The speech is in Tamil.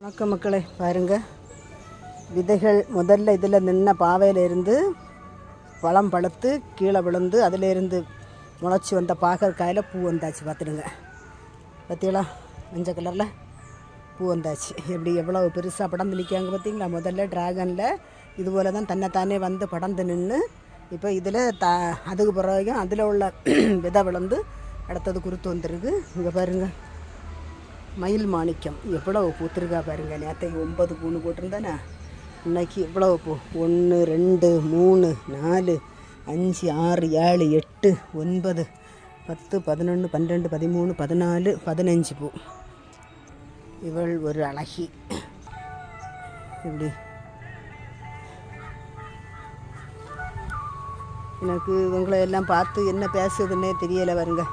வணக்கம் மக்களே, பாருங்கள் விதைகள் முதல்ல இதில் நின்ன பாவையிலேருந்து பழம் பழுத்து கீழே விழுந்து அதிலேருந்து முளைச்சி வந்த பாகற்காயில் பூ வந்தாச்சு. பார்த்துடுங்க, பார்த்தீங்களா? மஞ்சள் கலரில் பூ வந்தாச்சு. எப்படி எவ்வளோ பெருசாக படந்து நிற்காங்க பார்த்தீங்களா? முதல்ல ட்ராகனில் இதுபோல் தான் தன்னைத்தானே வந்து படந்து நின்று இப்போ இதில் அதுக்கு பிறகு அதில் உள்ள விதை விழுந்து அடுத்தது குருத்து வந்துருக்கு. இங்கே பாருங்கள், மயில் மாணிக்கம் எவ்வளவு பூத்திருக்கா பாருங்கள். நேற்றை 9 பூன்னு போட்டிருந்தானே, இன்னைக்கு இவ்வளவு பூ. 1 2 3 4 5 6 7 8 9 10 11 12 13 14 15 பூ. இவள் ஒரு அழகி. இப்படி எனக்கு இவங்களை எல்லாம் பார்த்து என்ன பேசுதுன்னே தெரியலை. வருங்க,